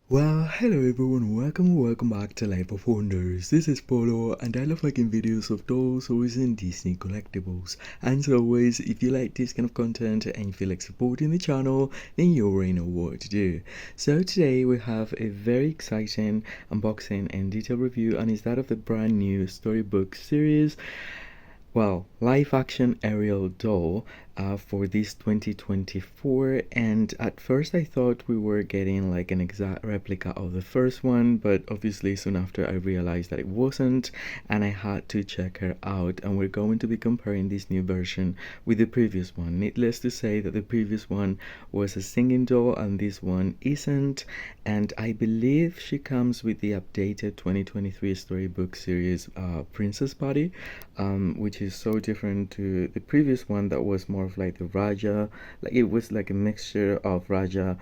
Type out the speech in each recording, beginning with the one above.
Well, hello everyone, welcome back to Life of Wonders. This is Polo and I love making videos of dolls, toys and Disney collectibles. And as always, if you like this kind of content and you feel like supporting the channel, then you already know what to do. So today we have a very exciting unboxing and detailed review, and it's that of the brand new storybook series. Well, live action Ariel doll for this 2024, and at first I thought we were getting like an exact replica of the first one, but obviously soon after I realized that it wasn't, and I had to check her out, and we're going to be comparing this new version with the previous one. Needless to say that the previous one was a singing doll and this one isn't, and I believe she comes with the updated 2023 storybook series Princess Body, which is so different to the previous one that was more of like the Raja. Like it was like a mixture of Raja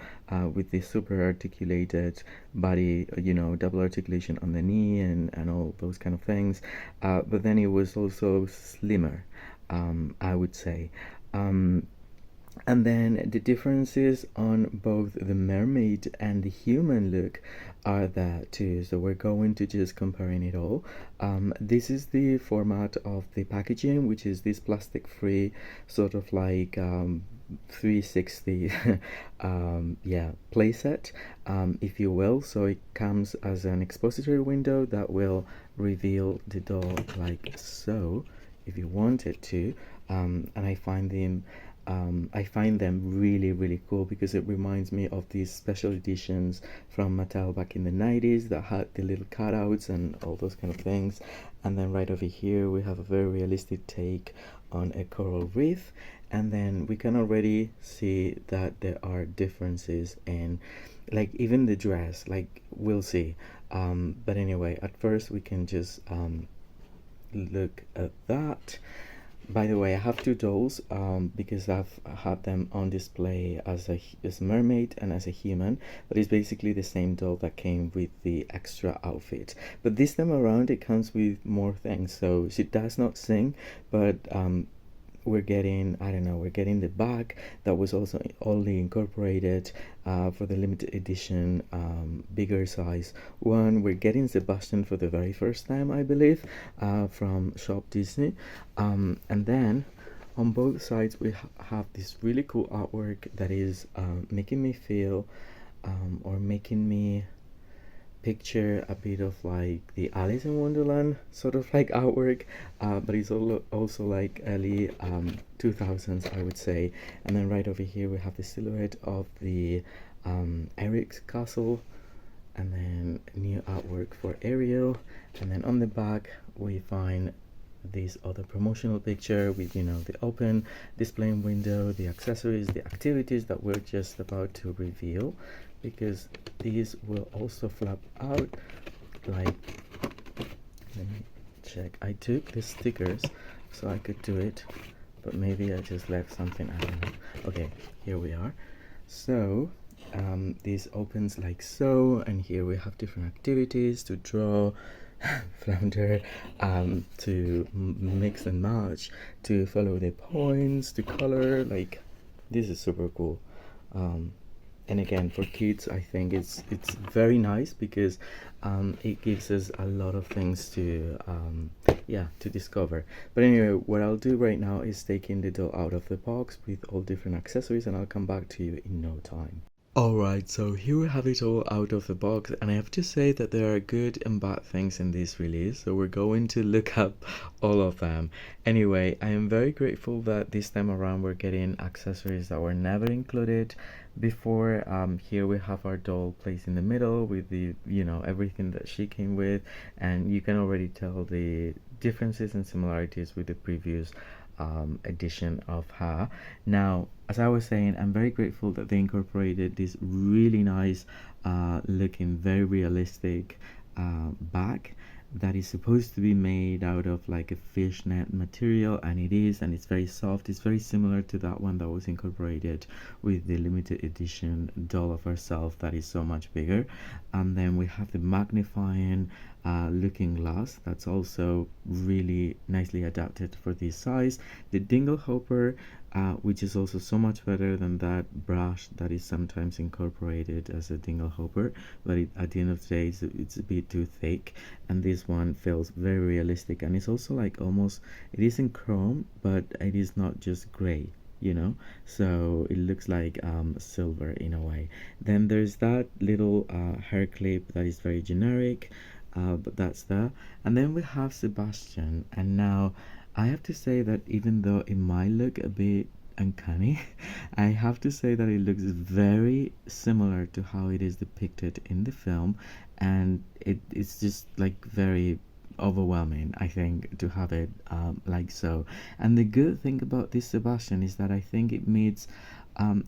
with the super articulated body, double articulation on the knee and all those kind of things. But then it was also slimmer, I would say. And then the differences on both the mermaid and the human look are that too. So we're going to just comparing it all. This is the format of the packaging, which is this plastic-free sort of like 360 yeah, playset, if you will. So it comes as an expository window that will reveal the doll like so, if you wanted to. And I find them really cool because it reminds me of these special editions from Mattel back in the 90s that had the little cutouts and all those kind of things. And then right over here we have a very realistic take on a coral reef, and then we can already see that there are differences in like even the dress, like we'll see. But anyway, at first we can just look at that. By the way, I have two dolls because I've had them on display as a mermaid and as a human, but it's basically the same doll that came with the extra outfit. But this time around, it comes with more things. So she does not sing, but we're getting, I don't know, we're getting the bag that was also only incorporated for the limited edition bigger size one. We're getting Sebastian for the very first time, I believe, from ShopDisney. And then on both sides we have this really cool artwork that is making me feel or making me picture a bit of like the Alice in Wonderland sort of like artwork, but it's also like early 2000s, I would say. And then right over here we have the silhouette of the Eric's castle, and then new artwork for Ariel, and then on the back we find this other promotional picture with the open displaying window, the accessories, the activities that we're just about to reveal, because these will also flap out. Like, let me check, I took the stickers so I could do it, but maybe I just left something, I don't know. Okay, here we are. So this opens like so, and here we have different activities to draw, flounder, to mix and match, to follow the points, to color. Like, this is super cool. And again, for kids, I think it's very nice because it gives us a lot of things to yeah, to discover. But anyway, what I'll do right now is taking the doll out of the box with all different accessories, and I'll come back to you in no time. Alright, so here we have it all out of the box, and I have to say that there are good and bad things in this release, so we're going to look up all of them. Anyway, I am very grateful that this time around we're getting accessories that were never included before. Here we have our doll placed in the middle with the, everything that she came with, and you can already tell the differences and similarities with the previous edition of her. Now, as I was saying, I'm very grateful that they incorporated this really nice looking, very realistic bag that is supposed to be made out of like a fishnet material, and it is, and it's very soft. It's very similar to that one that was incorporated with the limited edition doll of herself that is so much bigger. And then we have the magnifying looking glass that's also really nicely adapted for this size. The dingle hopper, which is also so much better than that brush that is sometimes incorporated as a dingle hopper, but at the end of the day it's a bit too thick, and this one feels very realistic, and it's also like almost, it isn't chrome but it is not just gray, so it looks like silver in a way. Then there's that little hair clip that is very generic, but that's there. And then we have Sebastian, and now I have to say that even though it might look a bit uncanny, I have to say that it looks very similar to how it is depicted in the film, and it's just like very overwhelming, I think, to have it like so. And the good thing about this Sebastian is that I think it meets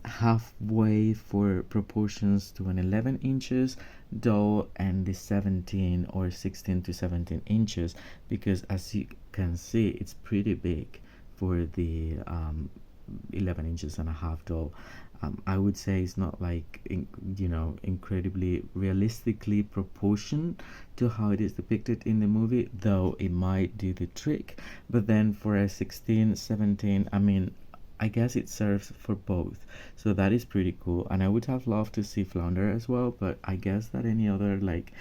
halfway for proportions to an 11 inches doll and the 17 or 16 to 17 inches, because as you can see it's pretty big for the 11 inches and a half doll. I would say it's not like incredibly realistically proportioned to how it is depicted in the movie, though it might do the trick. But then for a 16, 17, I mean, I guess it serves for both, so that is pretty cool. And I would have loved to see Flounder as well, but I guess that any other like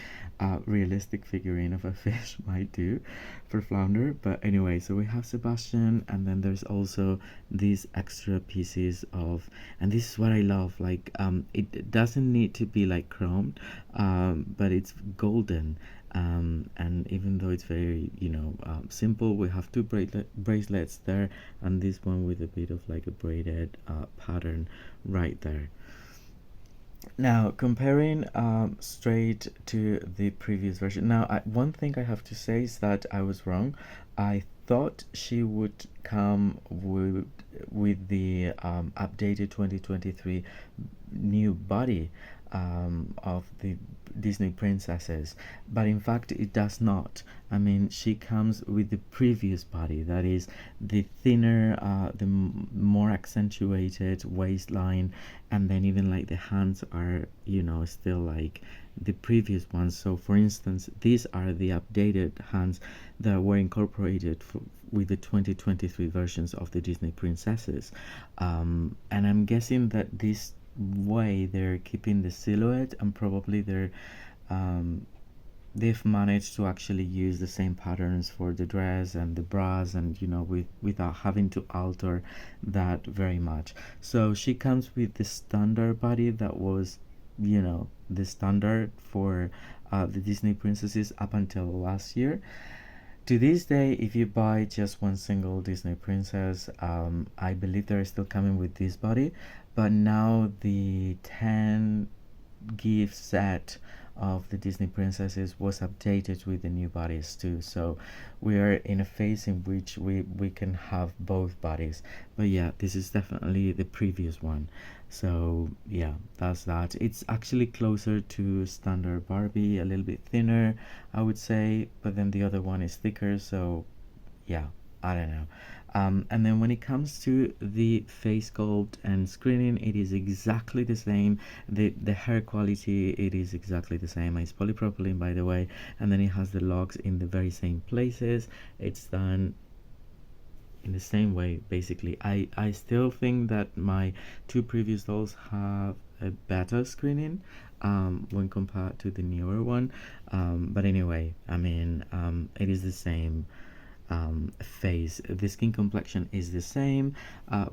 realistic figurine of a fish might do for Flounder. But anyway, so we have Sebastian, and then there's also these extra pieces of, and this is what I love, like it doesn't need to be like chromed, but it's golden. And even though it's very simple, we have two bracelets there, and this one with a bit of like a braided pattern right there. Now comparing straight to the previous version, now one thing I have to say is that I was wrong. I thought she would come with the updated 2023 new body of the Disney princesses, but in fact it does not. I mean, she comes with the previous body, that is the thinner, the more accentuated waistline, and then even like the hands are still like the previous ones. So for instance, these are the updated hands that were incorporated with the 2023 versions of the Disney princesses, and I'm guessing that this way they're keeping the silhouette, and probably they've managed to actually use the same patterns for the dress and the bras, and without having to alter that very much. So she comes with the standard body that was the standard for the Disney princesses up until last year. To this day, if you buy just one single Disney princess, I believe they're still coming with this body, but now the 10 gift set of the Disney princesses was updated with the new bodies too. So we are in a phase in which we can have both bodies. But yeah, this is definitely the previous one. So yeah, that's that. It's actually closer to standard Barbie, a little bit thinner, I would say, but then the other one is thicker. So yeah, I don't know. And then when it comes to the face sculpt and screening, it is exactly the same. The hair quality, it is exactly the same. It's polypropylene, by the way, and then it has the locks in the very same places. It's done in the same way, basically. I still think that my two previous dolls have a better screening when compared to the newer one, but anyway, I mean, it is the same face. The skin complexion is the same,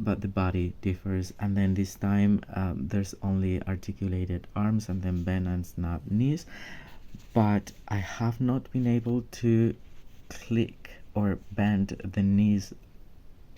but the body differs, and then this time there's only articulated arms and then bend and snap knees, but I have not been able to click or bend the knees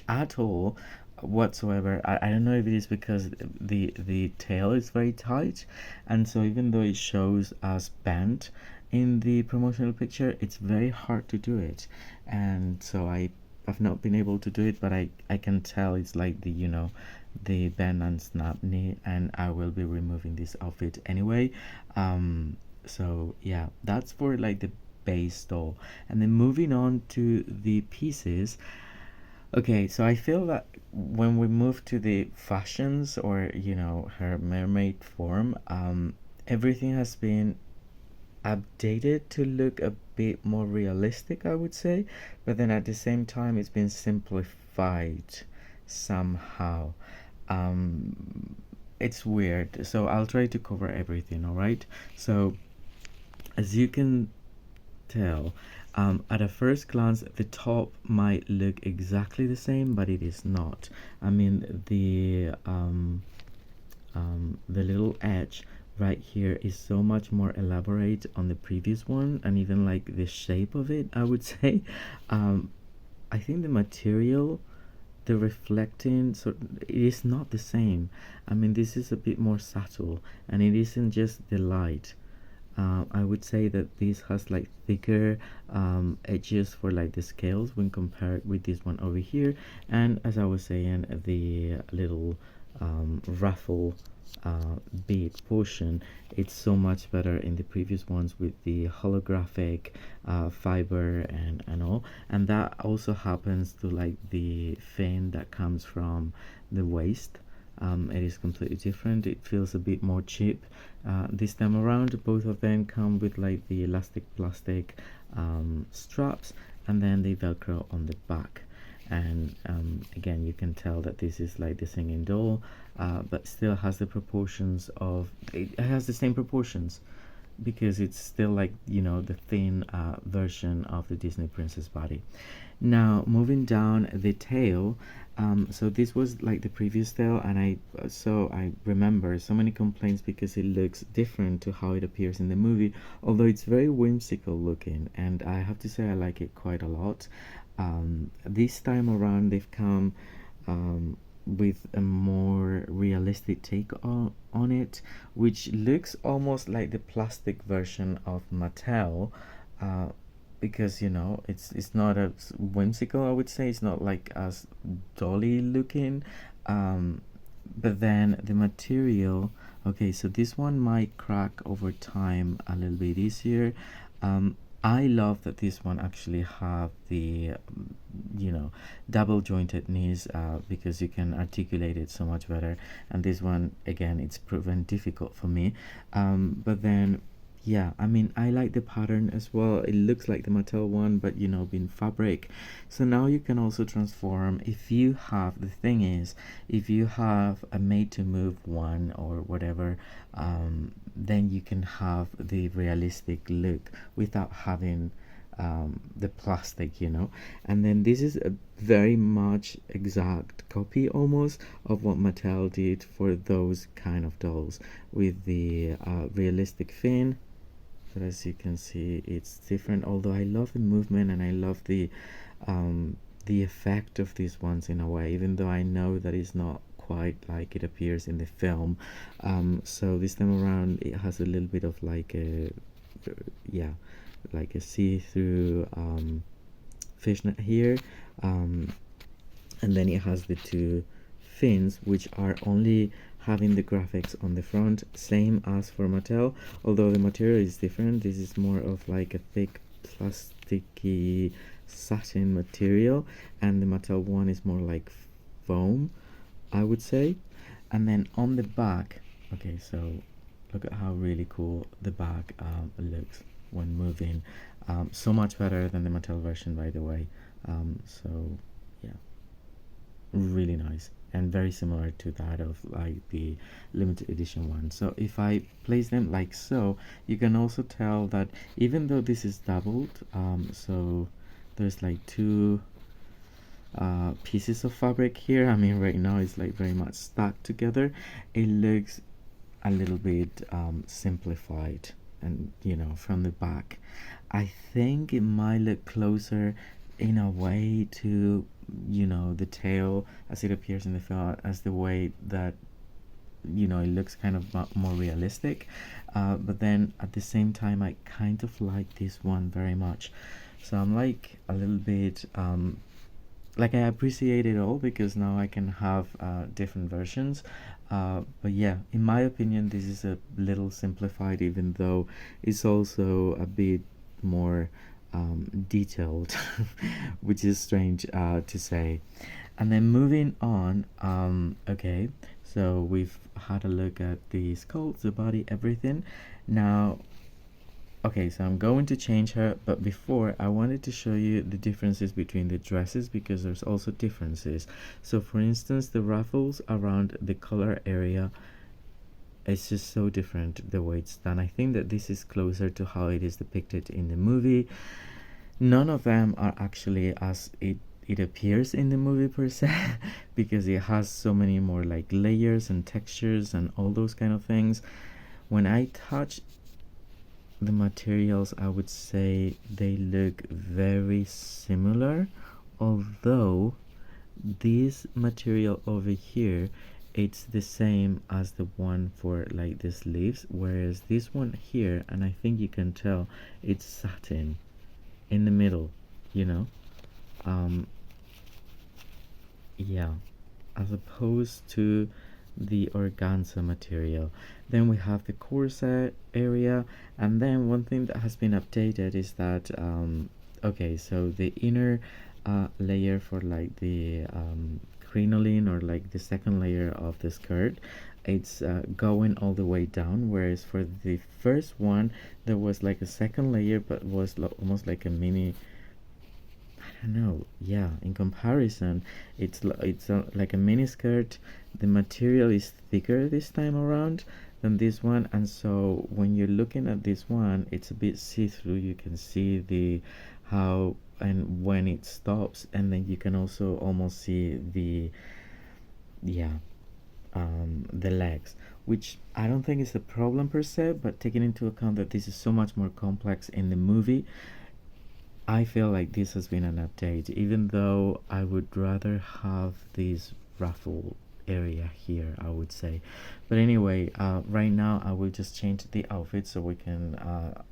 at all whatsoever. I don't know if it is because the tail is very tight, and so even though it shows as bent in the promotional picture, it's very hard to do it, and so I've not been able to do it, but I can tell it's like the bend and snap knee, and I will be removing this outfit anyway. So yeah, that's for like the base doll. And then moving on to the pieces. Okay, so I feel that when we move to the fashions, or her mermaid form, everything has been updated to look a bit more realistic, I would say, but then at the same time it's been simplified somehow. It's weird, so I'll try to cover everything. All right, so as you can tell, at a first glance the top might look exactly the same, but it is not. I mean, the little edge right here is so much more elaborate on the previous one, and even like the shape of it, I would say. I think the material, the reflecting, so it is not the same. I mean, this is a bit more subtle, and it isn't just the light. I would say that this has like thicker edges for like the scales when compared with this one over here, and as I was saying, the little ruffle bead portion, it's so much better in the previous ones with the holographic fiber and all, and that also happens to like the fin that comes from the waist. It is completely different. It feels a bit more cheap this time around. Both of them come with like the elastic plastic straps, and then the velcro on the back. And again, you can tell that this is like the singing doll, but still has the proportions of, it has the same proportions, because it's still like, you know, the thin version of the Disney princess body. Now moving down the tail, so this was like the previous tail, and I remember so many complaints because it looks different to how it appears in the movie, although it's very whimsical looking, and I have to say I like it quite a lot. This time around they've come with a more realistic take on it, which looks almost like the plastic version of Mattel, because, you know, it's not as whimsical, I would say. It's not like as dolly looking, but then the material, okay, so this one might crack over time a little bit easier. I love that this one actually have the, you know, double jointed knees, because you can articulate it so much better, and this one, again, it's proven difficult for me, but then yeah, I mean, I like the pattern as well. It looks like the Mattel one, but, you know, being fabric. So now you can also transform if you have, the thing is, if you have a made to move one or whatever, then you can have the realistic look without having the plastic, you know. And then this is a very much exact copy almost of what Mattel did for those kind of dolls, with the realistic fin. But as you can see, it's different, although I love the movement and I love the effect of these ones in a way, even though I know that it's not quite like it appears in the film. So this time around it has a little bit of like a, yeah, like a see-through fishnet here, and then it has the two fins, which are only having the graphics on the front, same as for Mattel, although the material is different. This is more of like a thick plasticky satin material, and the Mattel one is more like foam, I would say. And then on the back, okay, so look at how really cool the back looks when moving. So much better than the Mattel version, by the way. So yeah, really nice, and very similar to that of like the limited edition one. So if I place them like so, you can also tell that even though this is doubled, so there's like two pieces of fabric here. I mean, right now it's like very much stuck together. It looks a little bit simplified, and, you know, from the back I think it might look closer in a way to, you know, the tail as it appears in the film, as the way that, you know, it looks kind of more realistic, but then at the same time I kind of like this one very much. So I'm like a little bit like, I appreciate it all because now I can have different versions, but yeah, in my opinion this is a little simplified, even though it's also a bit more detailed, which is strange to say. And then moving on, okay, so we've had a look at the sculpt, the body, everything. Now, Okay, so I'm going to change her, but before I wanted to show you the differences between the dresses, because there's also differences. So for instance, the ruffles around the collar area, it's just so different the way it's done. I think that this is closer to how it is depicted in the movie. None of them are actually as it appears in the movie per se, because it has so many more like layers and textures and all those kind of things. When I touch the materials, I would say they look very similar, although this material over here, it's the same as the one for like the sleeves, whereas this one here, and I think you can tell, it's satin in the middle, you know. Yeah, as opposed to the organza material. Then we have the corset area, and then one thing that has been updated is that okay, so the inner layer for like the crinoline, or like the second layer of the skirt, it's going all the way down, whereas for the first one there was like a second layer, but was almost like a mini, I don't know, yeah, in comparison, it's like a mini skirt. The material is thicker this time around than this one, and so when you're looking at this one, it's a bit see-through. You can see the how and when it stops, and then you can also almost see the, yeah, the legs, which I don't think is a problem per se, but taking into account that this is so much more complex in the movie, I feel like this has been an update, even though I would rather have this ruffle area here, I would say. But anyway, right now I will just change the outfit so we can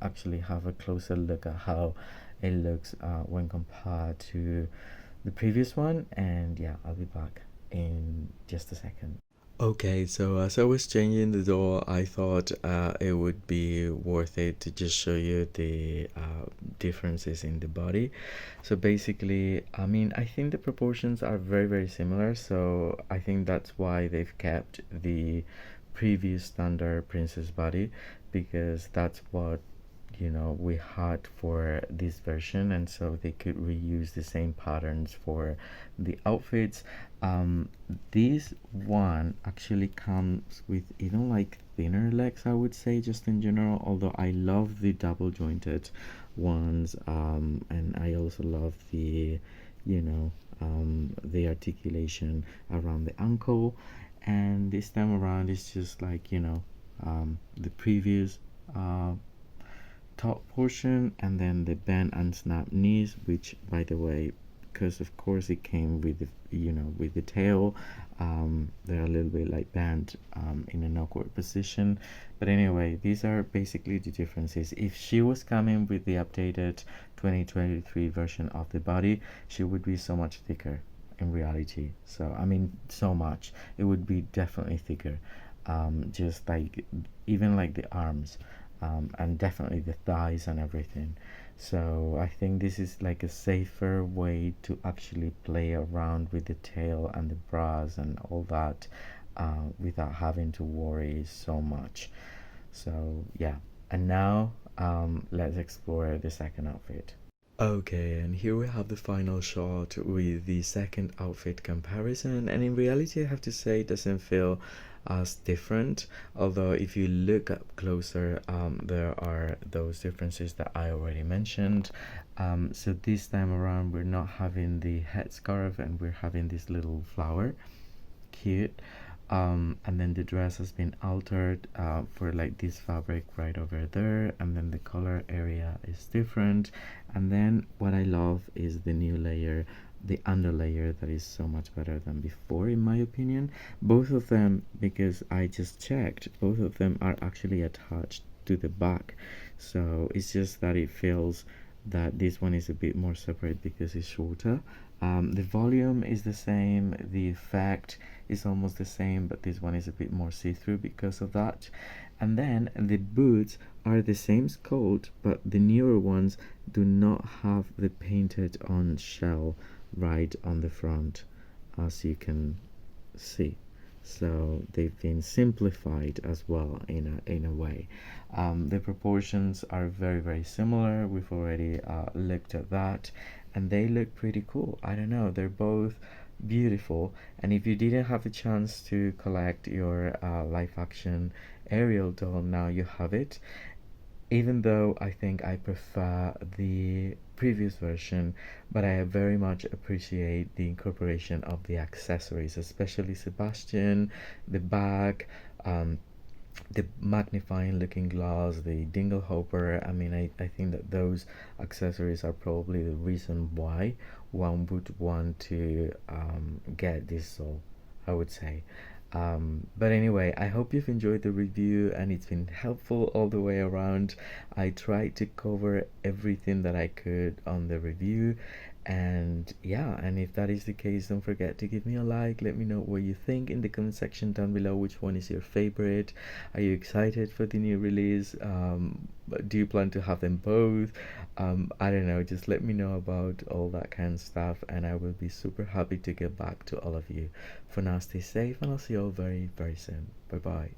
actually have a closer look at how it looks when compared to the previous one. And yeah, I'll be back in just a second. Okay, so as I was changing the door, I thought it would be worth it to just show you the differences in the body. So basically, I mean, I think the proportions are very, very similar. So I think that's why they've kept the previous standard princess body, because that's what, you know, we had for this version, and so they could reuse the same patterns for the outfits. This one actually comes with even like thinner legs, I would say, just in general, although I love the double jointed ones, and I also love the, you know, the articulation around the ankle. And this time around it's just like, you know, the previous top portion, and then the bend and snap knees, which by the way, because of course it came with the, you know, with the tail, they're a little bit like bent in an awkward position. But anyway, these are basically the differences. If she was coming with the updated 2023 version of the body, she would be so much thicker in reality. So I mean, so much, it would be definitely thicker, just like even like the arms, and definitely the thighs and everything. So I think this is like a safer way to actually play around with the tail and the bras and all that, without having to worry so much. So yeah, and now let's explore the second outfit. Okay, and here we have the final shot with the second outfit comparison, and in reality I have to say it doesn't feel as different, although if you look up closer, there are those differences that I already mentioned. So this time around we're not having the headscarf, and we're having this little flower, cute. And then the dress has been altered for like this fabric right over there, and then the color area is different. And then what I love is the new layer, the underlayer, that is so much better than before in my opinion. Both of them, because I just checked, both of them are actually attached to the back, so it's just that it feels that this one is a bit more separate because it's shorter. The volume is the same, the effect is almost the same, but this one is a bit more see-through because of that. And then the boots are the same sculpt, but the newer ones do not have the painted on shell right on the front, as you can see. so they've been simplified as well in a way. The proportions are very similar. We've already looked at that, and they look pretty cool. I don't know, they're both beautiful. And if you didn't have a chance to collect your live action Ariel doll, now you have it. Even though I think I prefer the previous version, but I very much appreciate the incorporation of the accessories, especially Sebastian, the bag, the magnifying looking glass, the dingle hopper. I mean, I think that those accessories are probably the reason why one would want to get this doll, I would say. But anyway, I hope you've enjoyed the review and it's been helpful all the way around. I tried to cover everything that I could on the review, and yeah, and if that is the case, don't forget to give me a like. Let me know what you think in the comment section down below. Which one is your favorite? Are you excited for the new release? Do you plan to have them both? I don't know, just let me know about all that kind of stuff, and I will be super happy to get back to all of you. For now, stay safe, and I'll see you all very soon. Bye bye.